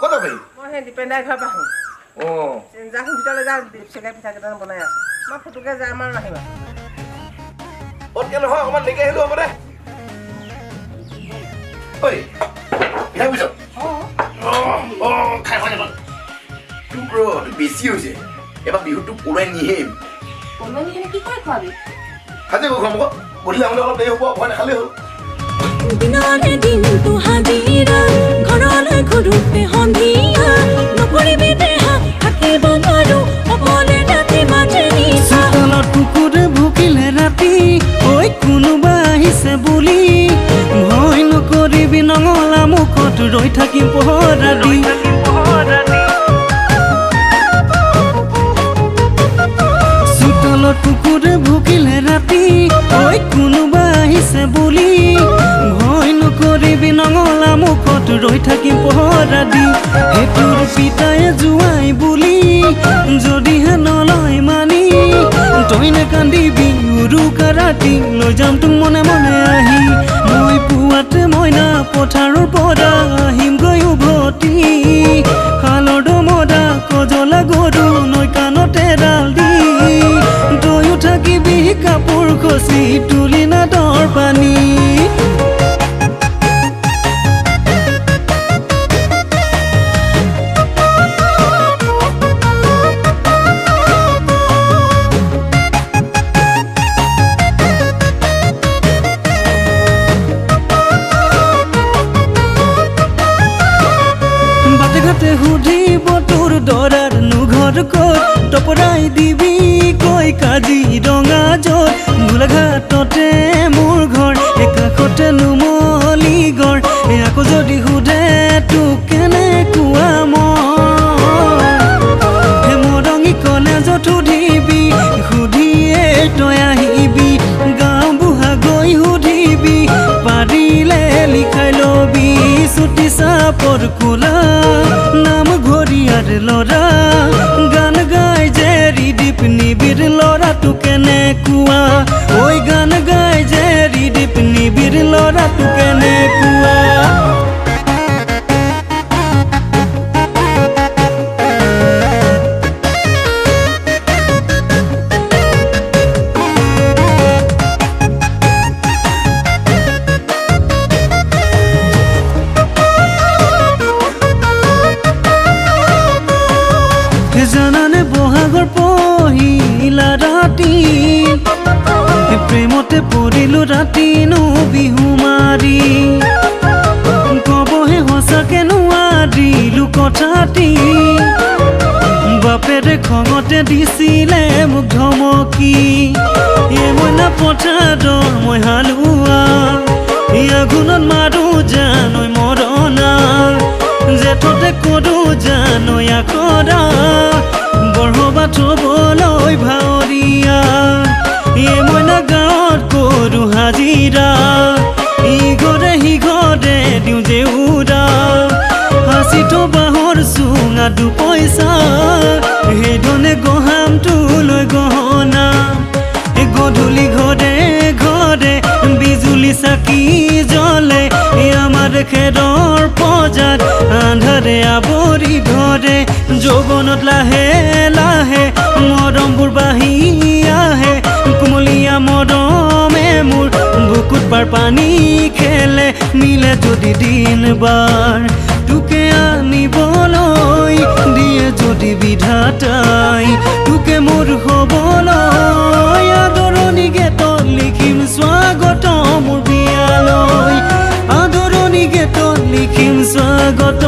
ক'ত যাবি? মই সেই দীপেন্দাই ঘৰ পৰা আহোঁ। যাচোন ভিতৰলৈ যা, চেগাই পিঠা কেইটামান বনাই আছে। মই ফটোকে যাম আৰু আহিবা। অতকে নহয়, অকণমান দেৰিকে আহিলেও হ'ব দে। ঐ, পিঠা বুজিছ? খাই যাব। তোক বেছি হৈছে। এবাৰ বিহুত তোক ওলাই নিয়েই। কি খাই খোৱাবি? আজি গৈ খুৱাম আকৌ। গধূলি আহোঁতে অলপ দেৰি হ'ব, ভয় নাখালেই হ'ল। দিনৰে দিনটো হাজিৰা ঘৰলৈ ঘূৰোতে সন্ধিয়া নকৰিবি দেহা থাকিব নোৱাৰো অকলে ৰাতি মাজে নিশা চোতালত কুকুৰে ভুকিলে ৰাতি ঐ কোনোবা আহিছে বুলি ভয় নকৰিবি নঙলা মুখত ৰৈ থাকিম পহৰা দি চোতালত কুকুৰে ভুকিলে ৰাতি ঐ কোনোবা আহিছে বুলি ভয় নকৰিবি নঙলা মুখত ৰৈ থাকিম পহৰা দি সেইটোৰ পিতাই জোৱাই বুলি যদিহে নলয় মানি তই নেকান্দিবি উৰুকা ৰাতি লৈ যাম তোক মনে মনে আহি মই পুৱাতে মইনা পথাৰৰ পৰা আহিমগৈ উভতি শালৰ দমদা কজলা গৰু নৈ কাণতে ডাল দি তয়ো থাকিবি কাপোৰ খচি তুলি নাদৰ পানী সুধিব তোৰ দৰাৰ নুঘৰ ক'ত টপৰাই দিবি কৈ কাজি ৰঙা য'ত গোলাঘাটতে মোৰ ঘৰ একাষতে নুমলি গড় আকৌ যদি সোধে তোক কেনেকুৱা মই মৰঙী কলেজত সুধিবি সুধিয়ে তই আহিবি গাঁও বুঢ়া গৈ সুধিবি পাৰিলে লিখাই ল'বি চুটি চাপৰ কোলা নাম ঘৰিয়াৰ ল'ৰা গান গাই যে ৰিদীপ নিবিৰ ল'ৰাটো কেনেকুৱা ঐ গান গাই যে ৰিদীপ নিবিৰ ল'ৰাটো কেনেকুৱা জানানে বহাগৰ পহিলা ৰাতি প্ৰেমতে পৰিলো ৰাতিনো বিহু মাৰি কবহে সঁচাকে নোৱাৰিলো কথাটি বাপেৰে খঙতে দিছিলে মোক ধমকি মইনা পথাৰৰ মই হালোৱা আঘোণত মাৰো জানৈ মৰণা জেঠতে কৰো জানৈ আখৰা বৰসবাহ থবলৈ ভাৱৰীয়া মইনা গাঁৱত কৰো হাজিৰা ইঘৰে সিঘৰে দিওঁ জেউৰা হাঁচিটো বাঁহৰ চুঙা দুপইচা সেইধৰণে গহামটো লৈ গহনা গধূলি ঘৰে ঘৰে বিজুলী চাকি জ্বলে আমাৰ খেৰৰ পজাত আন্ধাৰে আৱৰি ধৰে যৌৱনত লাহে লাহে মৰমবোৰ বাঢ়ি আহে কুমলীয়া মৰমে মোৰ বুকুত পাৰ পানী খেলে মিলে যদি দিন বাৰ তোকে আনিবলৈ দিয়ে যদি বিধাতাই তোকে মোৰ হ'বলৈ আদৰণি গেটত লিখিম স্বাগত মোৰ বিয়ালৈ আদৰণি গেটত লিখিম স্বাগত